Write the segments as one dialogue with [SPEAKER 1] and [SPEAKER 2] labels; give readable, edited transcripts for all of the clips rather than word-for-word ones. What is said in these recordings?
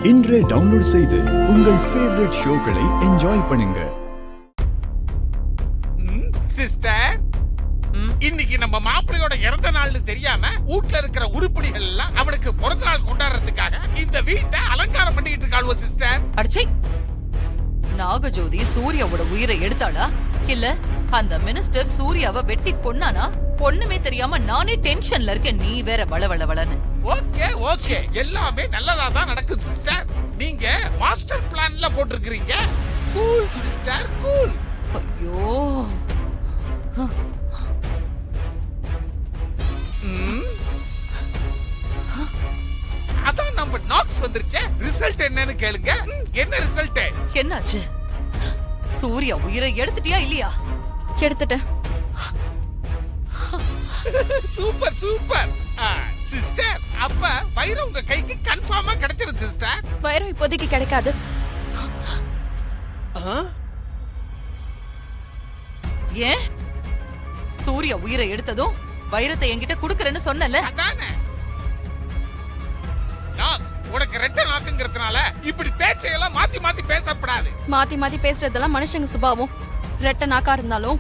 [SPEAKER 1] இன்றே டவுன்லோட் செய்து உங்கள் ஃபேவரட் ஷோக்களை என்ஜாய் பண்ணுங்க.
[SPEAKER 2] சிஸ்டர், இன்னைக்கு நம்ம மாப்பிள்ளையோட இறந்த நாள்னு தெரியாம வீட்ல இருக்கிற உருப்படிகள் எல்லாம் அவனுக்கு பிறந்த நாள் கொண்டாடுறதுக்காக இந்த வீட்டை அலங்காரம் பண்ணிட்டு இருக்காளுவோ சிஸ்டர்.
[SPEAKER 3] அடச்சை, நாகஜோதி சூர்யாவோட உயிரை எடுத்தாளா இல்ல அந்த மினிஸ்டர் சூர்யாவை வெட்டி கொன்னானா? ஒண்ணுமே தெரியாம நானே டென்ஷன்ல இருக்கேன். நீ வேற வளவளவளன்னு.
[SPEAKER 2] ஓகே ஓகே, எல்லாமே நல்லதா தான் நடக்குது சிஸ்டர். நீங்க மாஸ்டர் பிளான்ல போட்டுருக்கீங்க. Cool sister, cool.
[SPEAKER 3] ஐயோ,
[SPEAKER 2] அதான் நம்ம நாக்ஸ் வந்துருச்சே. ரிசல்ட் என்னன்னு கேளுங்க. என்ன ரிசல்ட்?
[SPEAKER 3] என்னாச்சு? சூர்யா உயிரை எடுத்துட்டியா இல்லையா?
[SPEAKER 4] எடுத்துட்டேன்.
[SPEAKER 2] Super super sister. அப்ப வைரம் உங்க கைக்கு கன்ஃபார்மா கிடைச்சிரும் சிஸ்டர்.
[SPEAKER 4] வைரம் இப்போதைக்கு கிடைக்காது.
[SPEAKER 3] ஏன்? சூர்யா உயிரை எடுத்ததும் வைரத்தை என்கிட்ட குடுக்கறேன்னு சொன்னல.
[SPEAKER 2] அதானே நாக்ஸ், உனக்கு ரெட்ட நாக்குங்கிறதுனால இப்படி பேச்சையெல்லாம் மாத்தி மாத்தி பேசப்படாது.
[SPEAKER 4] மாத்தி மாத்தி பேசுறதெல்லாம் மனுஷங்க சுபாவம். ரெட்ட நாக்கா இருந்தாலும்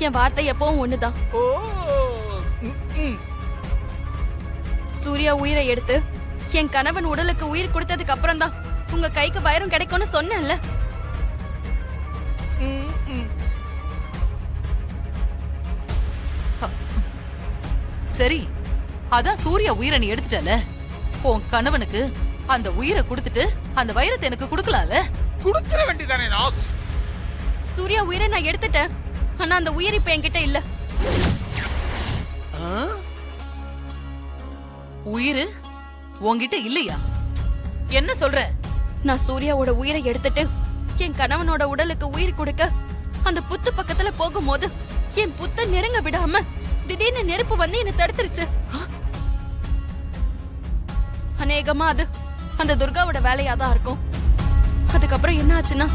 [SPEAKER 4] என் வார்த்தை எப்பவும் ஒண்ணுதான்.
[SPEAKER 2] ஓ,
[SPEAKER 4] சூர்யா உயிரை எடுத்து என் கணவன் உடலுக்கு உயிர் கொடுத்ததுக்கு அப்புறம் தான் உங்க கைக்கு வைரம் கிடைக்கும்னு சொன்னேன்ல.
[SPEAKER 3] சரி, அதான் சூர்யா உயிரை நீ எடுத்துட்டல. உன் கணவனுக்கு அந்த உயிரை கொடுத்துட்டு அந்த வைரத்தை எனக்கு கொடுக்கலாம்ல.
[SPEAKER 2] கொடுத்துற வேண்டியதானே நாக்ஸ்.
[SPEAKER 4] சூர்யா உயிரை நான் எடுத்துட்டேன். ஆனா அந்த உயிர் இப்ப என்கிட்ட இல்ல.
[SPEAKER 3] உயிரு உன்கிட்ட இல்லையா? என்ன சொல்ற?
[SPEAKER 4] நான் சூர்யாவோட உயிரை எடுத்துட்டு என் கணவனோட உடலுக்கு உயிர் கொடுக்க அந்த புத்து பக்கத்துல போகும்போது என் புத்த நெருங்க விடாம திடீர்னு நெருப்பு வந்து என்ன தடுத்துருச்சு. அநேகமா அது அந்த துர்காவோட வேலையாதான் இருக்கும். அதுக்கப்புறம் என்ன ஆச்சுன்னா,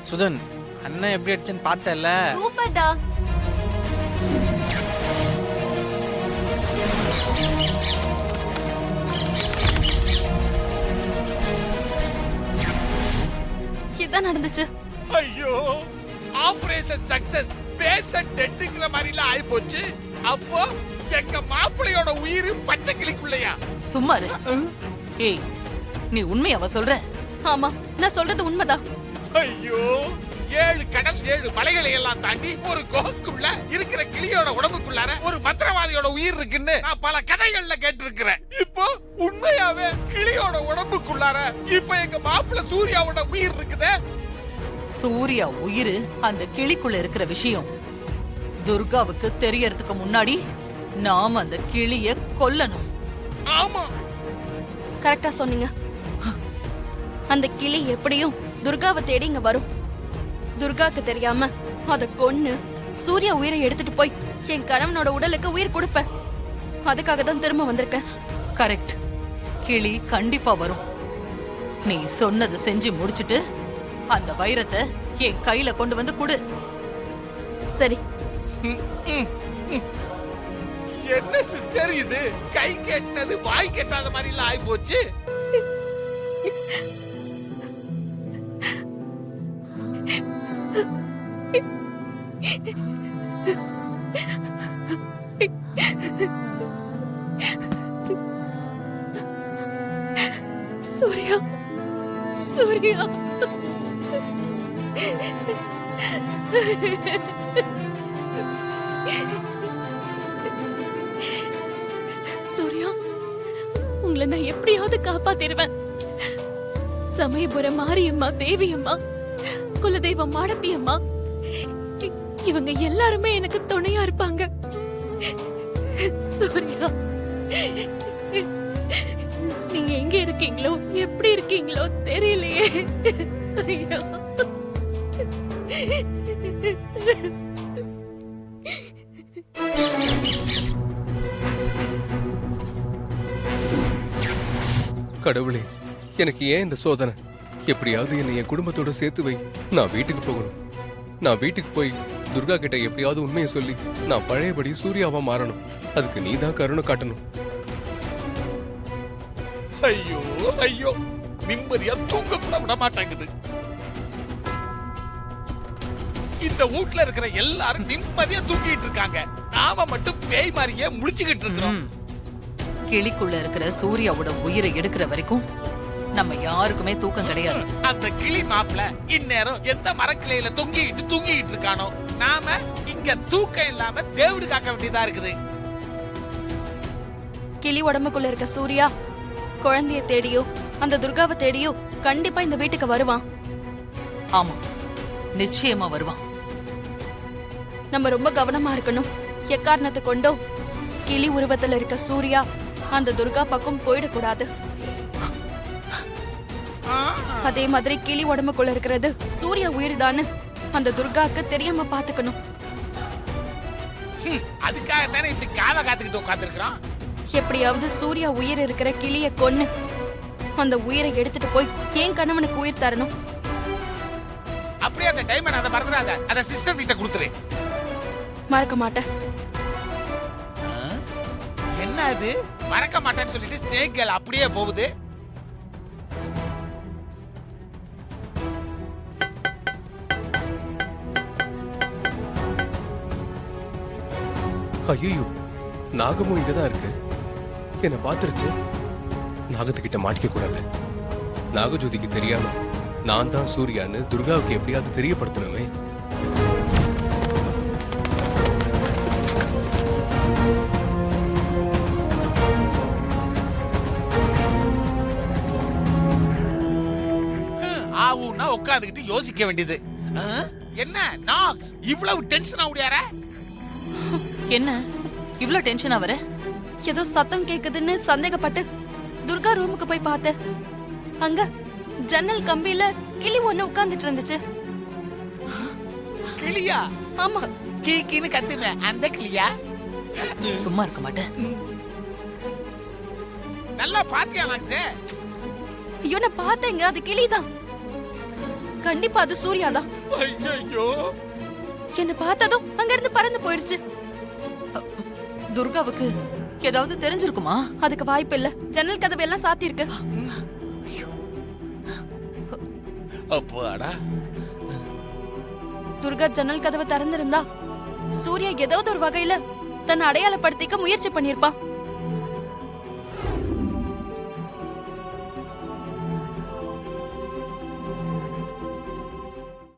[SPEAKER 5] சுதன், அண்ணன் எப்படி அடிச்சேன்னு பார்த்தல.
[SPEAKER 4] சூப்பர்டா. இதான் நடந்துச்சு.
[SPEAKER 2] ஐயோ, ஆபரேஷன் சக்சஸ். பேஷண்ட் டெட்ங்கிற மாதிரிலாம் ஆயி போச்சு. அப்போ எங்க மாப்பிள்ளையோட உயிர் பச்சை கிளிக்குள்ளையா?
[SPEAKER 3] சும்மா இரு. ஏய், நீ உண்மையாவா சொல்ற?
[SPEAKER 4] ஆமா, நான் சொல்றது உண்மைதான்.
[SPEAKER 2] ஐயோ, 7 கடல் 7 மலைகளை எல்லாம் தாண்டி ஒரு குகைக்குள்ள இருக்கிற கிளியோட உடம்புக்குள்ளார ஒரு மந்திரவாதியோட உயிர் இருக்குன்னு நான் பல கதைகள்ல கேட்டிருக்கிறேன். இப்போ உண்மையாவே கிளியோட உடம்புக்குள்ளார இப்ப எங்க மாப்பிள்ளை சூர்யாவோட உயிர் இருக்குதே.
[SPEAKER 3] சூர்யா உயிர் அந்த கிளிக்குள்ள இருக்கிற விஷயம் துர்காவுக்கு தெரியறதுக்கு முன்னாடி நாம அந்த கிளிய கொல்லணும்.
[SPEAKER 2] ஆமா,
[SPEAKER 4] கரெக்டா சொன்னீங்க. அந்த கிளி எப்படியும் துர்காவை தேடி இங்க வரும். துர்காக்கு தெரியாம அத கொன்னு சூர்யா உயிரை எடுத்துட்டு போய் என் கணவனோட உடலுக்கு உயிர் கொடுப்பேன். அதுக்காக தான் திரும்ப வந்திருக்கேன்.
[SPEAKER 3] கரெக்ட். கிளி கண்டிப்பா வரும். நீ சொன்னது செஞ்சு முடிச்சிட்டு அந்த வைரத்தை என் கையில கொண்டு வந்து கொடு.
[SPEAKER 4] சரி.
[SPEAKER 2] என்ன சிஸ்டர் இது? கை கெட்டது வாய் கெட்டாத மாதிரி எல்லாம் ஆயி போச்சு.
[SPEAKER 4] சூர்யா, சூர்யா, சூர்யா, உங்களை நான் எப்படியாவது காப்பாத்திடுவேன். சமயபுரம் மாரியம்மா, தேவியம்மா, குலதெய்வம் மாடத்தியம்மா, இவங்க எல்லாருமே எனக்கு துணையா இருப்பாங்க. சூர்யா, நீ நீங்க எங்க இருக்கீங்களோ எப்படி இருக்கீங்களோ தெரியலையே. ஐயோ.
[SPEAKER 6] கடவுளே, எனக்கு ஏன் இந்த சோதனை? எப்படியாவது என்னை என் குடும்பத்தோட சேர்த்து வை. நான் வீட்டுக்கு போகணும். நான் வீட்டுக்கு போய் துர்கா கிட்ட எப்படியாவது உண்மையை சொல்லி நான் பழையபடி சூர்யாவா மாறணும். அதுக்கு நீ தான் கருணை காட்டணும்.
[SPEAKER 2] ஐயோ ஐயோ, நிம்மதியா தூங்க கூட விட மாட்டேங்குது. இந்த வீட்ல இருக்கிற எல்லாரும் நிம்மதியா தூங்கிட்டு இருக்காங்க, நாம மட்டும் பேய் மாதிரியே முழிச்சுக்கிட்டு இருக்கிறோம்.
[SPEAKER 3] கிளிக்குள்ள இருக்கிற சூர்யாவோட உயிரை எடுக்கிற வரைக்கும் நம்ம யாருக்குமே தூக்கம் கிடையாது.
[SPEAKER 2] அந்த கிளி மாப்ள இந்நேரம் எந்த மரக்கிளையில தூங்கிட்டு இருக்கானோ, நாம இங்க தூக்கம் இல்லாம தேவடு காக்க வேண்டியதா இருக்குது.
[SPEAKER 4] கிளி உடம்புக்குள்ள இருக்க சூர்யா குழந்தைய தேடியோ அந்த துர்காவை தேடியோ கண்டிப்பா இந்த வீட்டுக்கு வருவான்.
[SPEAKER 3] ஆமா, நிச்சயமா வருவான்.
[SPEAKER 4] நம்ம ரொம்ப கவனமா இருக்கணும். எக்காரணத்தை கொண்டோ கிளி உருவத்துல இருக்க சூர்யா அந்த துர்கா பக்கம் போயிடக்கூடாது. அதே மாதிரி கிளி உடம்புக்குள்ள இருக்கிறது சூர்யா உயிர்தான்னு அந்த துர்காக்கு தெரியாம பாத்துக்கணும்.
[SPEAKER 2] அதுக்காகத்தானே இப்படி காவ காத்துக்கிட்டு உட்கார்ந்துருக்கிறோம்.
[SPEAKER 4] எப்படியாவது சூர்யா உயிர் இருக்கிற கிளிய கொன்னு அந்த உயிரை எடுத்துட்டு போய் என் கணவனுக்கு உயிர் தரணும்.
[SPEAKER 2] அப்படியே அந்த டைமண்ட் அதை மறந்துடாத, அதை சிஸ்டர் கிட்ட கொடுத்துரு.
[SPEAKER 4] மறக்க மாட்டேன்.
[SPEAKER 2] என்ன அது மறக்க மாட்டேன்னு சொல்லிட்டு ஸ்னேக் கேர்ள் அப்படியே போகுது.
[SPEAKER 6] ஐயோ, நாகமும் இங்கதான் இருக்கு. என்ன பாத்துருச்சு. நாகத்துக்கிட்ட மாட்டிக்க கூடாது. நாகஜோதிக்கு தெரியாம நான் தான் சூர்யான்னு துர்காவுக்கு எப்படியாவது தெரியப்படுத்தணுமே.
[SPEAKER 2] ஆவுன்னா உட்கார்ந்துகிட்டு யோசிக்க வேண்டியது. என்ன நாக்ஸ் இவ்வளவு டென்ஷன் ஆகுடியாரா?
[SPEAKER 3] என்ன இவ்ளோ டென்ஷனா வர?
[SPEAKER 4] ஏதோ சத்தம் கேக்குதுன்னு சந்தேகப்பட்டு துர்கா ரூமுக்கு போய் பார்த்தேன். அங்க ஜன்னல் கம்பியில கிளி ஒண்ணு உட்கார்ந்துட்டு இருந்துச்சு.
[SPEAKER 2] கிளியா?
[SPEAKER 4] ஆமா,
[SPEAKER 2] கீக்கின்னு கத்துமே அந்த கிளியா?
[SPEAKER 3] சும்மா இருக்க மாட்டேன்.
[SPEAKER 2] நல்லா பாத்தியா நாக்ஸே?
[SPEAKER 4] ஐயோ நான் பார்த்தேங்க, அது கிளிதான். கண்டிப்பா அது சூர்யா தான்.
[SPEAKER 2] ஐயோ,
[SPEAKER 4] என்ன பார்த்ததும் அங்க இருந்து பறந்து போயிருச்சு.
[SPEAKER 3] துர்காவுக்கு ஏதாவது தெரிஞ்சிருக்குமா?
[SPEAKER 4] அதுக்கு வாய்ப்பு இல்ல. ஜன்னல் கதவு எல்லாம் சாத்தி இருக்கு.
[SPEAKER 2] அப்பாடா.
[SPEAKER 4] துர்கா ஜன்னல் கதவை திறந்திருந்தா சூர்யா ஏதாவது ஒரு வகையில தன்னை அடையாளப்படுத்திக்க முயற்சி பண்ணிருப்பான்.